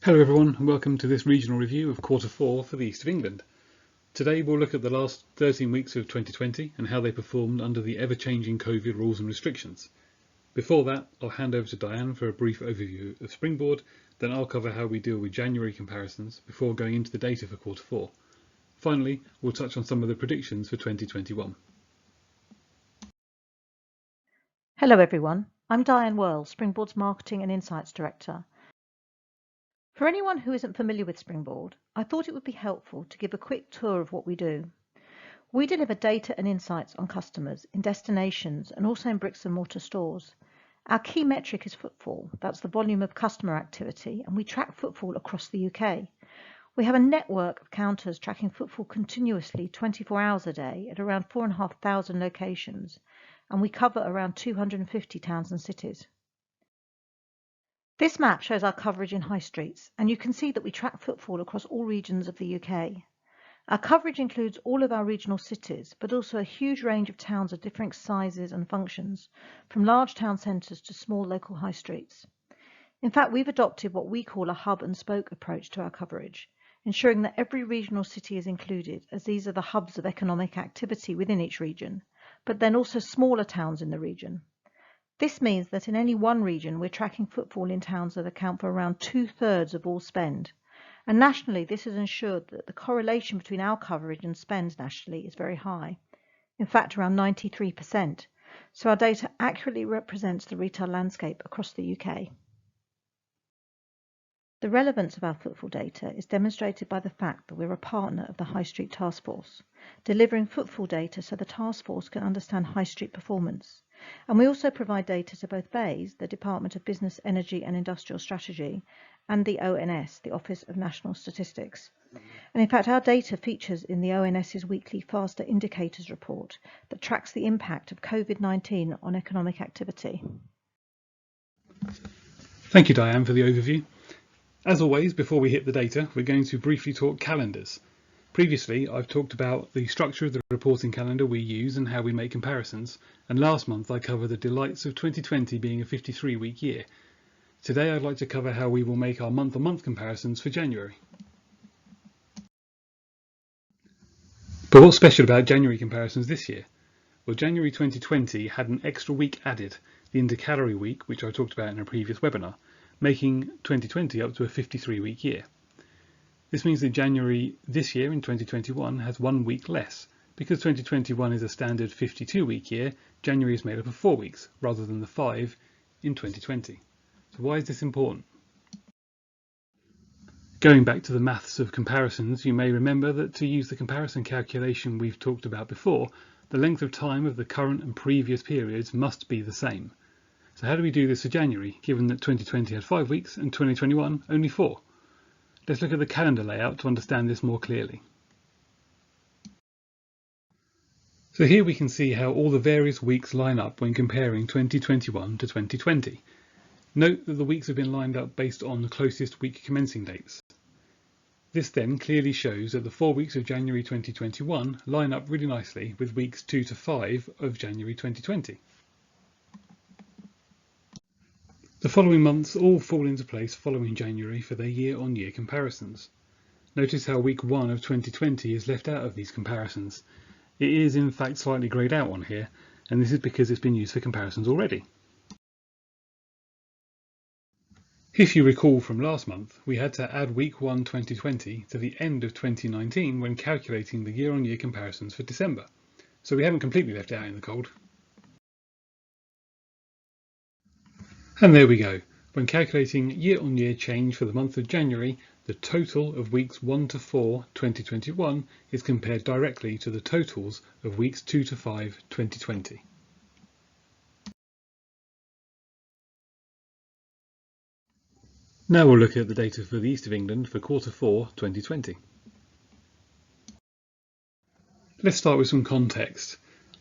Hello everyone and welcome to this regional review of Quarter 4 for the East of England. Today we'll look at the last 13 weeks of 2020 and how they performed under the ever-changing COVID rules and restrictions. Before that, I'll hand over to Diane for a brief overview of Springboard, then I'll cover how we deal with January comparisons before going into the data for Quarter 4. Finally, we'll touch on some of the predictions for 2021. Hello everyone, I'm Diane Worrell, Springboard's Marketing and Insights Director. For anyone who isn't familiar with Springboard, I thought it would be helpful to give a quick tour of what we do. We deliver data and insights on customers in destinations and also in bricks and mortar stores. Our key metric is footfall, that's the volume of customer activity, and we track footfall across the UK. We have a network of counters tracking footfall continuously 24 hours a day at around 4,500 locations, and we cover around 250 towns and cities. This map shows our coverage in high streets, and you can see that we track footfall across all regions of the UK. Our coverage includes all of our regional cities, but also a huge range of towns of different sizes and functions, from large town centres to small local high streets. In fact, we've adopted what we call a hub and spoke approach to our coverage, ensuring that every regional city is included, as these are the hubs of economic activity within each region, but then also smaller towns in the region. This means that in any one region, we're tracking footfall in towns that account for around 2/3 of all spend. And nationally, this has ensured that the correlation between our coverage and spend nationally is very high. In fact, around 93%. So our data accurately represents the retail landscape across the UK. The relevance of our footfall data is demonstrated by the fact that we're a partner of the High Street Task Force, delivering footfall data so the task force can understand high street performance. And we also provide data to both BEIS, the Department of Business, Energy and Industrial Strategy, and the ONS, the Office of National Statistics. And in fact, our data features in the ONS's weekly Faster Indicators report that tracks the impact of COVID-19 on economic activity. Thank you, Diane, for the overview. As always, before we hit the data, we're going to briefly talk calendars. Previously, I've talked about the structure of the reporting calendar we use and how we make comparisons, and last month I covered the delights of 2020 being a 53-week year. Today I'd like to cover how we will make our month-on-month comparisons for January. But what's special about January comparisons this year? Well, January 2020 had an extra week added, the intercalary week, which I talked about in a previous webinar, making 2020 up to a 53-week year. This means that January this year in 2021 has 1 week less. Because 2021 is a standard 52-week year, January is made up of 4 weeks rather than the 5 in 2020. So why is this important? Going back to the maths of comparisons, you may remember that to use the comparison calculation we've talked about before, the length of time of the current and previous periods must be the same. So how do we do this for January, given that 2020 had 5 weeks and 2021 only 4? Let's look at the calendar layout to understand this more clearly. So here we can see how all the various weeks line up when comparing 2021 to 2020. Note that the weeks have been lined up based on the closest week commencing dates. This then clearly shows that the 4 weeks of January 2021 line up really nicely with weeks 2 to 5 of January 2020. The following months all fall into place following January for their year-on-year comparisons. Notice how week 1 of 2020 is left out of these comparisons. It is in fact slightly greyed out on here, and this is because it's been used for comparisons already. If you recall from last month, we had to add week 1 2020 to the end of 2019 when calculating the year-on-year comparisons for December, so we haven't completely left it out in the cold. And there we go. When calculating year-on-year change for the month of January, the total of weeks 1 to 4 2021 is compared directly to the totals of weeks 2 to 5 2020. Now we'll look at the data for the East of England for Quarter 4 2020. Let's start with some context.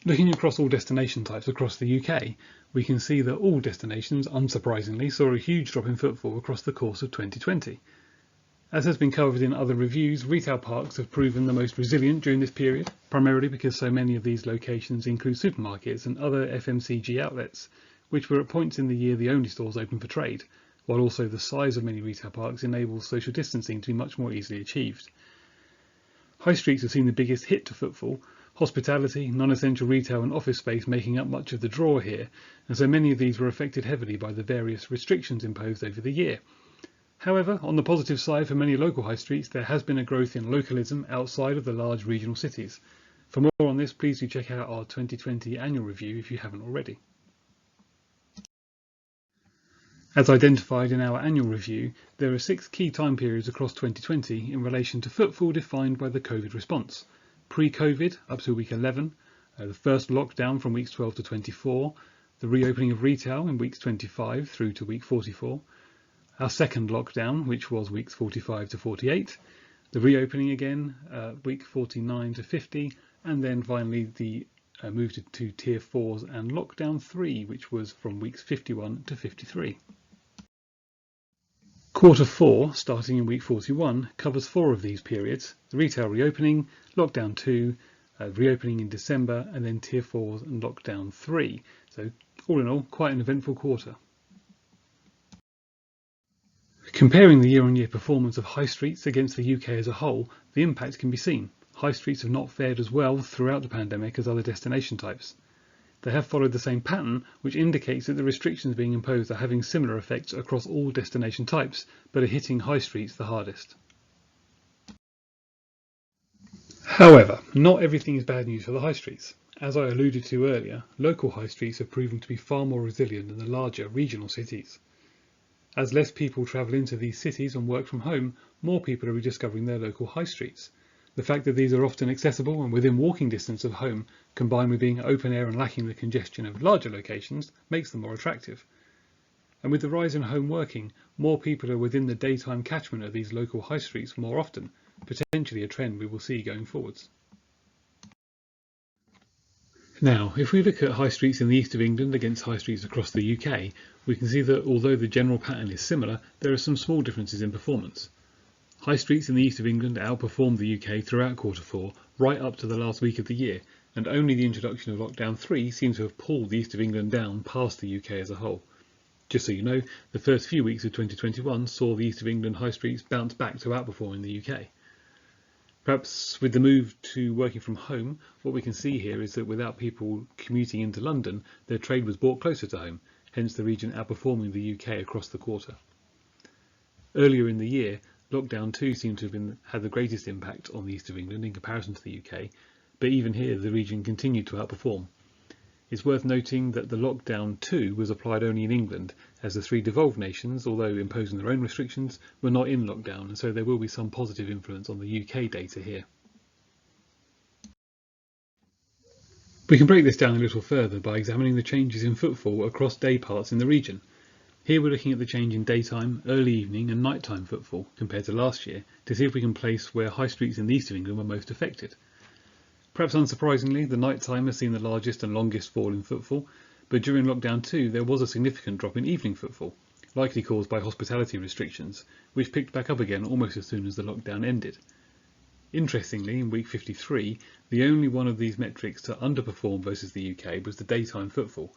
Looking across all destination types across the UK, we can see that all destinations, unsurprisingly, saw a huge drop in footfall across the course of 2020. As has been covered in other reviews, retail parks have proven the most resilient during this period, primarily because so many of these locations include supermarkets and other FMCG outlets, which were at points in the year the only stores open for trade, while also the size of many retail parks enables social distancing to be much more easily achieved. High streets have seen the biggest hit to footfall, hospitality, non-essential retail and office space making up much of the draw here, and so many of these were affected heavily by the various restrictions imposed over the year. However, on the positive side for many local high streets, there has been a growth in localism outside of the large regional cities. For more on this, please do check out our 2020 annual review if you haven't already. As identified in our annual review, there are 6 key time periods across 2020 in relation to footfall defined by the COVID response. Pre-COVID, up to week 11, the first lockdown from weeks 12 to 24, the reopening of retail in weeks 25 through to week 44, our second lockdown, which was weeks 45 to 48, the reopening again, week 49 to 50, and then finally the move to tier 4s and lockdown 3, which was from weeks 51 to 53. Quarter 4, starting in week 41, covers 4 of these periods: the retail reopening, lockdown 2, reopening in December, and then tier 4s and lockdown 3. So all in all, quite an eventful quarter. Comparing the year-on-year performance of high streets against the UK as a whole, the impact can be seen. High streets have not fared as well throughout the pandemic as other destination types. They have followed the same pattern, which indicates that the restrictions being imposed are having similar effects across all destination types, but are hitting high streets the hardest. However, not everything is bad news for the high streets. As I alluded to earlier, local high streets have proven to be far more resilient than the larger regional cities. As less people travel into these cities and work from home, more people are rediscovering their local high streets. The fact that these are often accessible and within walking distance of home, combined with being open air and lacking the congestion of larger locations, makes them more attractive. And with the rise in home working, more people are within the daytime catchment of these local high streets more often, potentially a trend we will see going forwards. Now, if we look at high streets in the east of England against high streets across the UK, we can see that although the general pattern is similar, there are some small differences in performance. High streets in the east of England outperformed the UK throughout quarter 4, right up to the last week of the year, and only the introduction of lockdown 3 seems to have pulled the east of England down past the UK as a whole. Just so you know, the first few weeks of 2021 saw the east of England high streets bounce back to outperforming the UK. Perhaps with the move to working from home, what we can see here is that without people commuting into London, their trade was brought closer to home, hence the region outperforming the UK across the quarter. Earlier in the year, lockdown 2 seemed to have had the greatest impact on the east of England in comparison to the UK, but even here the region continued to outperform. It's worth noting that the lockdown 2 was applied only in England, as the 3 devolved nations, although imposing their own restrictions, were not in lockdown, and so there will be some positive influence on the UK data here. We can break this down a little further by examining the changes in footfall across day parts in the region. Here we're looking at the change in daytime, early evening and nighttime footfall compared to last year to see if we can place where high streets in the east of England were most affected. Perhaps unsurprisingly, the nighttime has seen the largest and longest fall in footfall, but during lockdown 2 there was a significant drop in evening footfall, likely caused by hospitality restrictions, which picked back up again almost as soon as the lockdown ended. Interestingly, in week 53, the only one of these metrics to underperform versus the UK was the daytime footfall.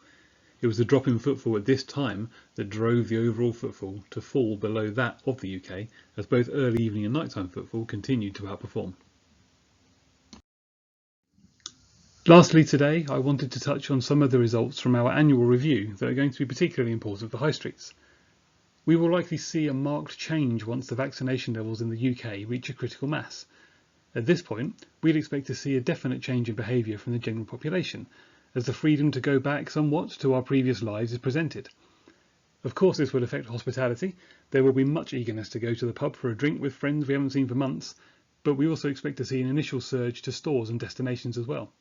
It was the drop in footfall at this time that drove the overall footfall to fall below that of the UK, as both early evening and nighttime footfall continued to outperform. Lastly today, I wanted to touch on some of the results from our annual review that are going to be particularly important for high streets. We will likely see a marked change once the vaccination levels in the UK reach a critical mass. At this point, we'd expect to see a definite change in behaviour from the general population, as the freedom to go back somewhat to our previous lives is presented. Of course this will affect hospitality. There will be much eagerness to go to the pub for a drink with friends we haven't seen for months, but we also expect to see an initial surge to stores and destinations as well.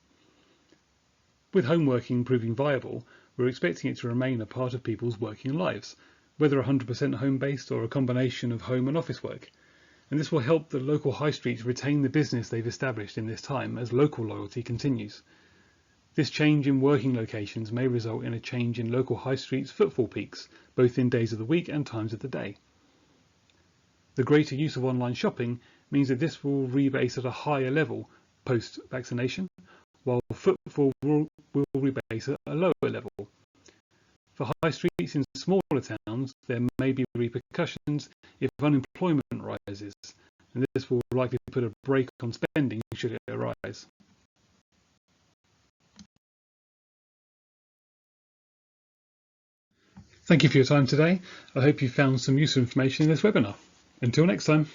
With home working proving viable, we're expecting it to remain a part of people's working lives, whether 100% home-based or a combination of home and office work. And this will help the local high streets retain the business they've established in this time as local loyalty continues. This change in working locations may result in a change in local high streets' footfall peaks, both in days of the week and times of the day. The greater use of online shopping means that this will rebase at a higher level post-vaccination, while footfall will rebase at a lower level. For high streets in smaller towns, there may be repercussions if unemployment rises, and this will likely put a brake on spending should it arise. Thank you for your time today. I hope you found some useful information in this webinar. Until next time.